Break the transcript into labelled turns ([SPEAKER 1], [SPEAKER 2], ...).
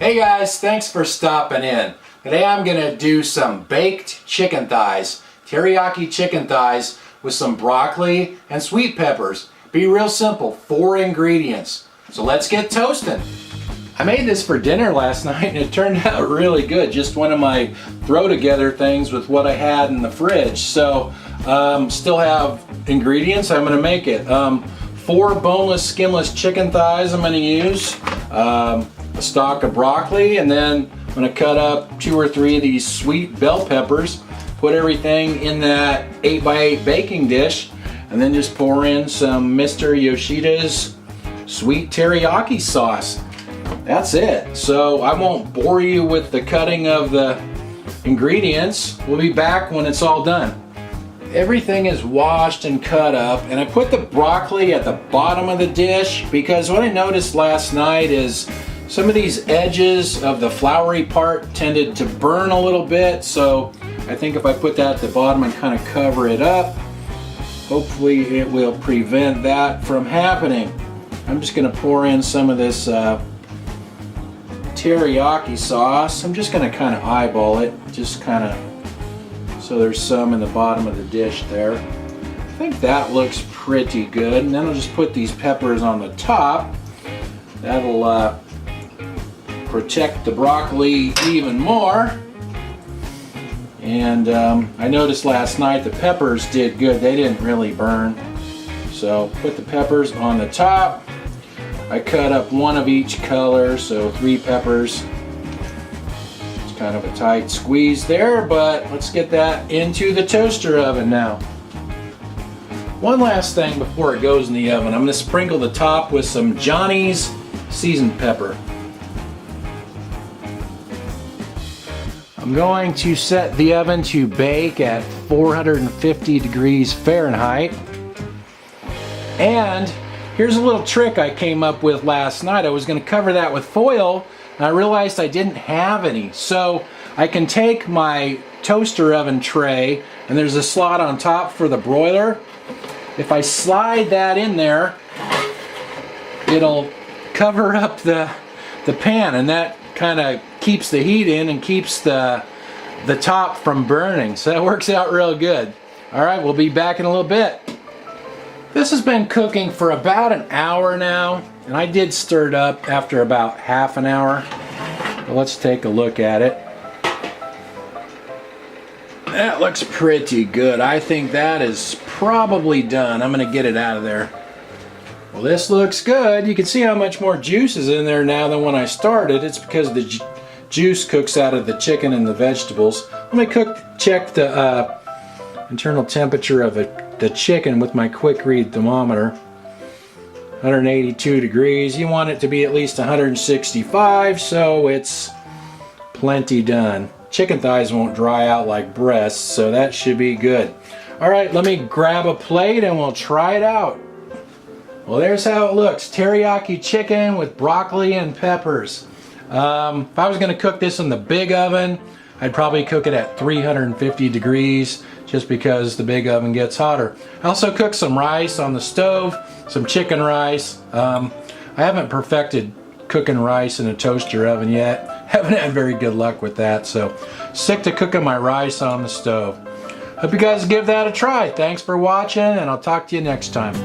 [SPEAKER 1] Hey guys, thanks for stopping in. Today I'm going to do some baked chicken thighs, teriyaki chicken thighs with some broccoli and sweet peppers. Be real simple, 4 ingredients. So let's get toasting. I made this for dinner last night and it turned out really good. Just one of my throw together things with what I had in the fridge. So still have ingredients, I'm going to make it. 4 boneless, skinless chicken thighs I'm going to use. A stalk of broccoli, and then I'm going to cut up 2 or 3 of these sweet bell peppers, put everything in that 8x8 baking dish, and then just pour in some Mr. Yoshida's sweet teriyaki sauce. That's it. So I won't bore you with the cutting of the ingredients. We'll be back when it's all done. Everything is washed and cut up, and I put the broccoli at the bottom of the dish because what I noticed last night is some of these edges of the floury part tended to burn a little bit, so I think if I put that at the bottom and kind of cover it up, hopefully it will prevent that from happening. I'm just going to pour in some of this teriyaki sauce. I'm just going to kind of eyeball it, just kind of so there's some in the bottom of the dish there. I think that looks pretty good, and then I'll just put these peppers on the top. That'll protect the broccoli even more. And I noticed last night the peppers did good. They didn't really burn. So put the peppers on the top. I cut up 1 of each color, so 3 peppers. It's kind of a tight squeeze there, but let's get that into the toaster oven now. One last thing before it goes in the oven. I'm going to sprinkle the top with some Johnny's seasoned pepper. I'm going to set the oven to bake at 450 degrees Fahrenheit. And here's a little trick I came up with last night. I was going to cover that with foil, and I realized I didn't have any. So I can take my toaster oven tray, and there's a slot on top for the broiler. If I slide that in there, it'll cover up the pan, and that kind of keeps the heat in and keeps the top from burning. So that works out real good. Alright, we'll be back in a little bit. This has been cooking for about an hour now, and I did stir it up after about half an hour. But let's take a look at it. That looks pretty good. I think that is probably done. I'm going to get it out of there. Well, this looks good. You can see how much more juice is in there now than when I started. It's because the juice cooks out of the chicken and the vegetables. Let me check the internal temperature of the chicken with my quick read thermometer. 182 degrees. You want it to be at least 165, so it's plenty done. Chicken thighs won't dry out like breasts, so that should be good. Alright, let me grab a plate and we'll try it out. Well, there's how it looks. Teriyaki chicken with broccoli and peppers. If I was going to cook this in the big oven, I'd probably cook it at 350 degrees just because the big oven gets hotter. I also cooked some rice on the stove, some chicken rice. I haven't perfected cooking rice in a toaster oven yet. Haven't had very good luck with that, so stick to cooking my rice on the stove. Hope you guys give that a try. Thanks for watching, and I'll talk to you next time.